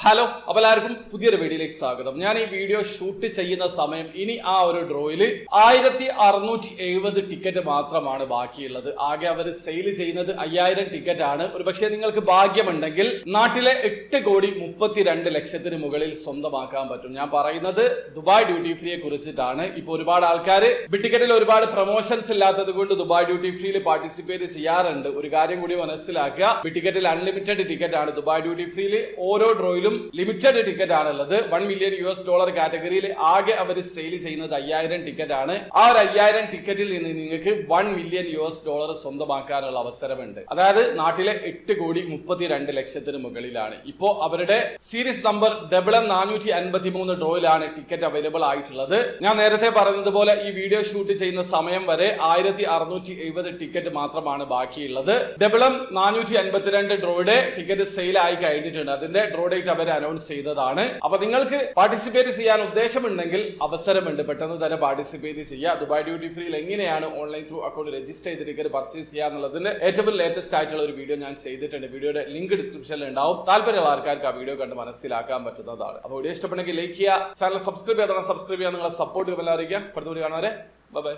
Hello, അപ്പോൾ എല്ലാവർക്കും പുതിയൊരു വീഡിയോയിലേക്ക് സ്വാഗതം. ഞാൻ ഈ വീഡിയോ ഷൂട്ട് ചെയ്യുന്ന സമയം ഇനി ആ ഒരു ഡ്രോയിൽ 1670 ടിക്കറ്റ് മാത്രമാണ് ബാക്കിയുള്ളത്. ആകെ അവർ സെയിൽ ചെയ്യുന്നത് 5000 ടിക്കറ്റ് ആണ്. ഒരുപക്ഷെ നിങ്ങൾക്ക് ഭാഗ്യമുണ്ടെങ്കിൽ നാട്ടിലെ 8,32,00,000 മുകളിൽ സ്വന്തമാക്കാൻ പറ്റും. ഞാൻ പറയുന്നത് ദുബായ് ഡ്യൂട്ടി ഫ്രീയെ കുറിച്ചിട്ടാണ്. ഇപ്പൊ ഒരുപാട് ആൾക്കാർ ടിക്കറ്റിൽ ഒരുപാട് പ്രൊമോഷൻസ് ഇല്ലാത്തത് കൊണ്ട് ദുബായ് ഡ്യൂട്ടി ഫ്രീയിൽ പാർട്ടിസിപ്പേറ്റ് ചെയ്യാറുണ്ട്. ഒരു കാര്യം കൂടി മനസ്സിലാക്കുക, ടിക്കറ്റിൽ അൺലിമിറ്റഡ് ടിക്കറ്റ് ആണ്. ദുബായ് ഡ്യൂട്ടി ഫ്രീയിൽ ഓരോ ഡ്രോയിലും ലിമിറ്റഡ് ടിക്കറ്റ് ആണുള്ളത്. $1 മില്യൺ കാറ്റഗറിയിൽ ആകെ അവർ സെയിൽ ചെയ്യുന്നത് 5000 ടിക്കറ്റ് ആണ്. ആ ഒരു 5000 ടിക്കറ്റിൽ നിന്ന് നിങ്ങൾക്ക് $1 മില്യൺ സ്വന്തമാക്കാനുള്ള അവസരമുണ്ട്. അതായത് നാട്ടിലെ 8,32,00,000 മുകളിലാണ്. ഇപ്പോ അവരുടെ സീരീസ് നമ്പർ M453 ഡ്രോയിലാണ് ടിക്കറ്റ് അവൈലബിൾ ആയിട്ടുള്ളത്. ഞാൻ നേരത്തെ പറഞ്ഞതുപോലെ ഈ വീഡിയോ ഷൂട്ട് ചെയ്യുന്ന സമയം വരെ 1670 ടിക്കറ്റ് മാത്രമാണ് ബാക്കിയുള്ളത്. M452 ഡ്രോയുടെ ടിക്കറ്റ് സെയിൽ ആയി കഴിഞ്ഞിട്ടുണ്ട്. അതിന്റെ ഡ്രോ ഡേറ്റ് അവർ അനൗൺസ് ചെയ്തതാണ്. അപ്പൊ നിങ്ങൾക്ക് പാർട്ടിസിപ്പേറ്റ് ചെയ്യാൻ ഉദ്ദേശമുണ്ടെങ്കിൽ അവസരമുണ്ട്, പെട്ടെന്ന് തന്നെ പാർട്ടിസിപ്പേറ്റ് ചെയ്യുക. ദുബായ് ഡ്യൂട്ടി ഫ്രീയിൽ എങ്ങനെയാണ് ഓൺലൈൻ ത്രൂ അക്കൗണ്ട് രജിസ്റ്റർ ചെയ്ത് ടിക്കറ്റ് പർച്ചേസ് ചെയ്യുക എന്നുള്ളതിന്റെ ഏറ്റവും ലേറ്റസ്റ്റ് ആയിട്ടുള്ള ഒരു വീഡിയോ ഞാൻ ചെയ്തിട്ടുണ്ട്. വീഡിയോയുടെ ലിങ്ക് ഡിസ്ക്രിപ്ഷനിൽ ഉണ്ടാവും. താല്പര്യമുള്ള ആൾക്കാർക്ക് ആ വീഡിയോ കണ്ട് മനസ്സിലാക്കാൻ പറ്റുന്നതാണ്. അപ്പോൾ വീഡിയോ ഇഷ്ടപ്പെട്ടെങ്കിൽ ലൈക്ക് ചെയ്യുക, ചാനൽ സബ്സ്ക്രൈബ് ചെയ്യാൻ നിങ്ങളെ സപ്പോർട്ട് എല്ലാവരും അറിയിക്കുക. അടുത്ത വീഡിയോ കാണാൻ വരെ ബൈ.